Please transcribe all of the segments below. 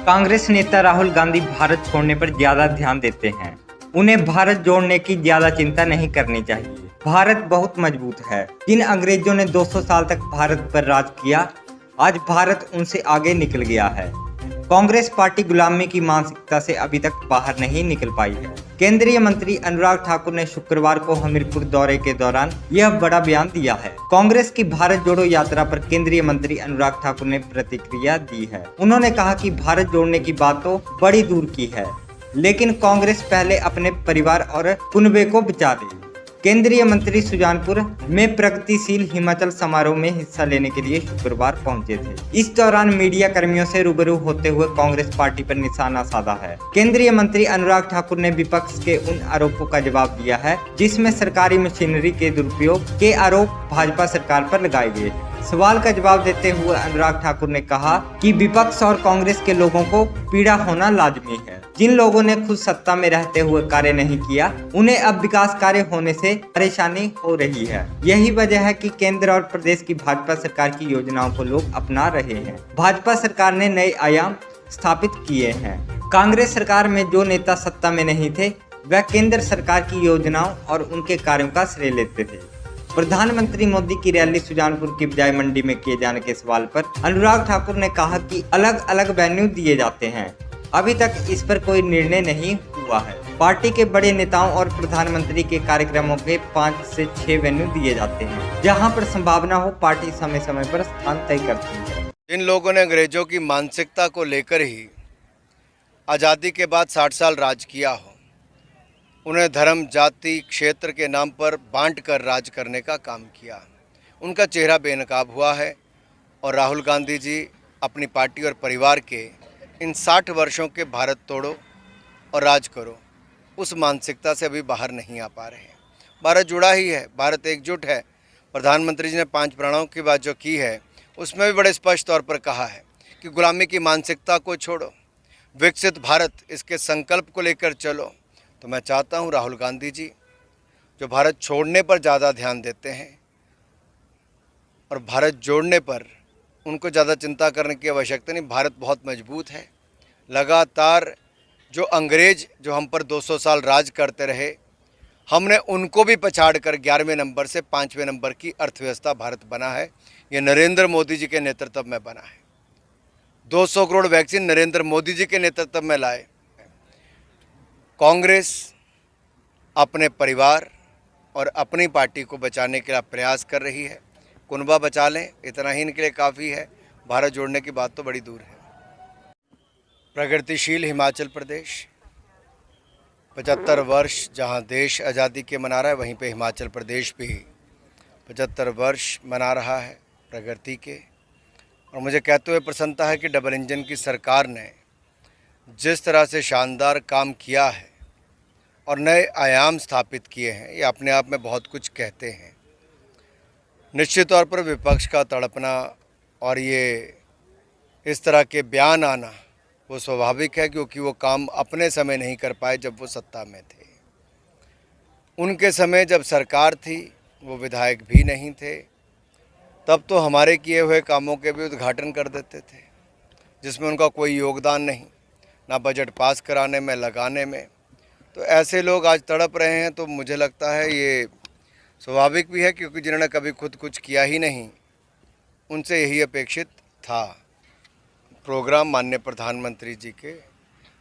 कांग्रेस नेता राहुल गांधी भारत छोड़ने पर ज्यादा ध्यान देते हैं। उन्हें भारत जोड़ने की ज्यादा चिंता नहीं करनी चाहिए। भारत बहुत मजबूत है। जिन अंग्रेजों ने 200 साल तक भारत पर राज किया, आज भारत उनसे आगे निकल गया है। कांग्रेस पार्टी गुलामी की मानसिकता से अभी तक बाहर नहीं निकल पाई है। केंद्रीय मंत्री अनुराग ठाकुर ने शुक्रवार को हमीरपुर दौरे के दौरान यह बड़ा बयान दिया है। कांग्रेस की भारत जोड़ो यात्रा पर केंद्रीय मंत्री अनुराग ठाकुर ने प्रतिक्रिया दी है। उन्होंने कहा कि भारत जोड़ने की बात तो बड़ी दूर की है, लेकिन कांग्रेस पहले अपने परिवार और कुनबे को बचा दे। केंद्रीय मंत्री सुजानपुर में प्रगतिशील हिमाचल समारोह में हिस्सा लेने के लिए शुक्रवार पहुंचे थे। इस दौरान मीडिया कर्मियों से रूबरू होते हुए कांग्रेस पार्टी पर निशाना साधा है। केंद्रीय मंत्री अनुराग ठाकुर ने विपक्ष के उन आरोपों का जवाब दिया है जिसमें सरकारी मशीनरी के दुरुपयोग के आरोप भाजपा सरकार पर लगाए गए। सवाल का जवाब देते हुए अनुराग ठाकुर ने कहा कि विपक्ष और कांग्रेस के लोगों को पीड़ा होना लाजमी है। जिन लोगों ने खुद सत्ता में रहते हुए कार्य नहीं किया, उन्हें अब विकास कार्य होने से परेशानी हो रही है। यही वजह है कि केंद्र और प्रदेश की भाजपा सरकार की योजनाओं को लोग अपना रहे हैं। भाजपा सरकार ने नए आयाम स्थापित किए हैं। कांग्रेस सरकार में जो नेता सत्ता में नहीं थे, वह केंद्र सरकार की योजनाओं और उनके कार्यों का श्रेय लेते थे। प्रधानमंत्री मोदी की रैली सुजानपुर की बजाय मंडी में किए जाने के सवाल पर अनुराग ठाकुर ने कहा कि अलग अलग वेन्यू दिए जाते हैं। अभी तक इस पर कोई निर्णय नहीं हुआ है। पार्टी के बड़े नेताओं और प्रधानमंत्री के कार्यक्रमों के 5 से 6 वेन्यू दिए जाते हैं। जहां पर संभावना हो, पार्टी समय समय पर स्थान तय करती है। इन लोगों ने अंग्रेजों की मानसिकता को लेकर ही आज़ादी के बाद 60 साल राज किया हो, उन्हें धर्म, जाति, क्षेत्र के नाम पर बांट कर राज करने का काम किया। उनका चेहरा बेनकाब हुआ है और राहुल गांधी जी अपनी पार्टी और परिवार के इन 60 वर्षों के भारत तोड़ो और राज करो, उस मानसिकता से अभी बाहर नहीं आ पा रहे हैं। भारत जुड़ा ही है, भारत एकजुट है। प्रधानमंत्री जी ने 5 प्राणों की बात जो की है, उसमें भी बड़े स्पष्ट तौर पर कहा है कि गुलामी की मानसिकता को छोड़ो, विकसित भारत, इसके संकल्प को लेकर चलो। तो मैं चाहता हूं राहुल गांधी जी, जो भारत छोड़ने पर ज़्यादा ध्यान देते हैं और भारत जोड़ने पर उनको ज़्यादा चिंता करने की आवश्यकता नहीं। भारत बहुत मजबूत है। लगातार जो अंग्रेज जो हम पर 200 साल राज करते रहे, हमने उनको भी पछाड़ कर 11वें नंबर से 5वें नंबर की अर्थव्यवस्था भारत बना है। ये नरेंद्र मोदी जी के नेतृत्व में बना है। 200 करोड़ वैक्सीन नरेंद्र मोदी जी के नेतृत्व में लाए। कांग्रेस अपने परिवार और अपनी पार्टी को बचाने के लिए प्रयास कर रही है। कुनबा बचा लें, इतना ही इनके लिए काफ़ी है। भारत जोड़ने की बात तो बड़ी दूर है। प्रगतिशील हिमाचल प्रदेश 75 वर्ष जहां देश आज़ादी के मना रहा है, वहीं पे हिमाचल प्रदेश भी 75 वर्ष मना रहा है प्रगति के। और मुझे कहते हुए प्रसन्नता है कि डबल इंजन की सरकार ने जिस तरह से शानदार काम किया है और नए आयाम स्थापित किए हैं, ये अपने आप में बहुत कुछ कहते हैं। निश्चित तौर पर विपक्ष का तड़पना और ये इस तरह के बयान आना वो स्वाभाविक है, क्योंकि वो काम अपने समय नहीं कर पाए जब वो सत्ता में थे। उनके समय जब सरकार थी, वो विधायक भी नहीं थे, तब तो हमारे किए हुए कामों के भी उद्घाटन कर देते थे, जिसमें उनका कोई योगदान नहीं, ना बजट पास कराने में, लगाने में। तो ऐसे लोग आज तड़प रहे हैं, तो मुझे लगता है ये स्वाभाविक भी है, क्योंकि जिन्होंने कभी खुद कुछ किया ही नहीं, उनसे यही अपेक्षित था। प्रोग्राम माननीय प्रधानमंत्री जी के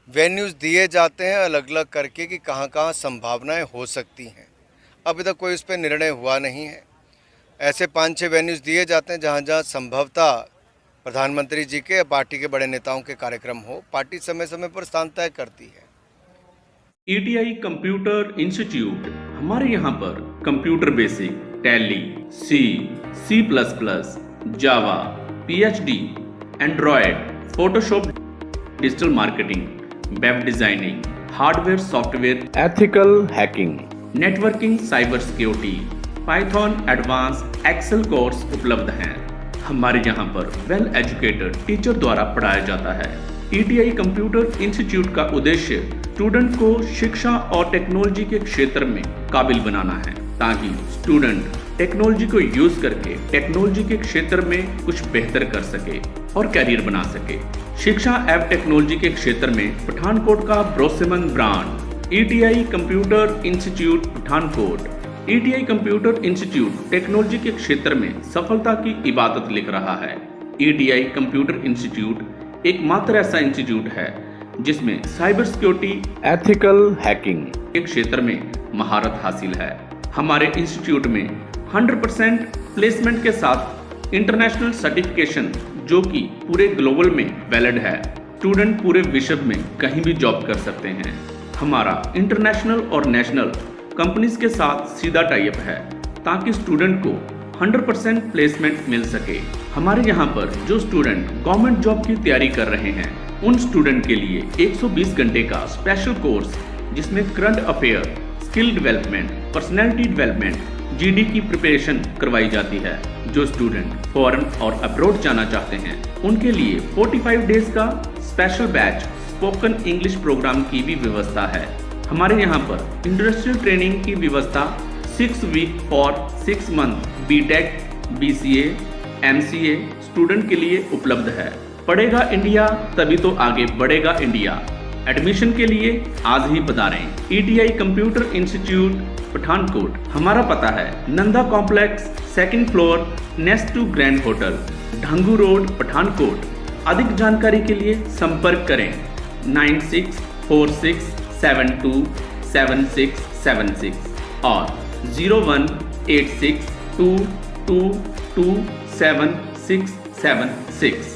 वेन्यूज़ दिए जाते हैं अलग अलग करके कि कहाँ कहाँ संभावनाएं हो सकती हैं। अभी तक कोई उस पर निर्णय हुआ नहीं है। ऐसे 5-6 वेन्यूज़ दिए जाते हैं जहाँ जहाँ संभवतः प्रधानमंत्री जी के, पार्टी के बड़े नेताओं के कार्यक्रम हो। पार्टी समय समय पर स्थान तय करती है। ETI कंप्यूटर इंस्टीट्यूट, हमारे यहाँ पर computer basic, Tally, C++, Java, PhD, Android, Photoshop, digital marketing, web designing, hardware software, ethical hacking, networking, cyber security, Python advance, Excel course उपलब्ध हैं। हमारे यहाँ पर वेल एजुकेटेड टीचर द्वारा पढ़ाया जाता है। ETI कंप्यूटर इंस्टीट्यूट का उद्देश्य स्टूडेंट को शिक्षा और टेक्नोलॉजी के क्षेत्र में काबिल बनाना है, ताकि स्टूडेंट टेक्नोलॉजी को यूज करके टेक्नोलॉजी के क्षेत्र में कुछ बेहतर कर सके। और कैरियर बना सके। शिक्षा एवं टेक्नोलॉजी के क्षेत्र में पठानकोट का भरोसेमंद brand ETI computer institute Pathankot. ETI computer institute technology के क्षेत्र में सफलता की इबादत लिख रहा है। ईटीआई कंप्यूटर इंस्टीट्यूट एकमात्र ऐसा इंस्टीट्यूट है जिसमें साइबर सिक्योरिटी, एथिकल हैकिंग के क्षेत्र में महारत हासिल है। हमारे इंस्टीट्यूट में 100% प्लेसमेंट के साथ इंटरनेशनल सर्टिफिकेशन जो कि पूरे ग्लोबल में वैलिड है। स्टूडेंट पूरे विश्व में कहीं भी जॉब कर सकते हैं। हमारा इंटरनेशनल और नेशनल कंपनीज के साथ सीधा टाइप है ताकि स्टूडेंट को 100% प्लेसमेंट मिल सके। हमारे यहाँ पर जो स्टूडेंट गवर्नमेंट जॉब की तैयारी कर रहे हैं उन स्टूडेंट के लिए 120 घंटे का स्पेशल कोर्स जिसमें current affair, skill development, personality development, GD की प्रिपरेशन करवाई जाती है। जो स्टूडेंट फॉरेन और अब्रॉड जाना चाहते हैं उनके लिए 45 डेज का special batch spoken English program की भी व्यवस्था है। हमारे यहाँ पर इंडस्ट्रियल ट्रेनिंग की व्यवस्था 6 week for 6 month BTech, BCA, MCA student के लिए उपलब्ध है। पढ़ेगा इंडिया तभी तो आगे बढ़ेगा इंडिया। एडमिशन के लिए आज ही पधारें। ETI computer institute Pathankot. हमारा पता है Nanda complex, 2nd floor, next to Grand Hotel, Dhangu road, Pathankot. अधिक जानकारी के लिए संपर्क करें 9646727676 और 018622277676।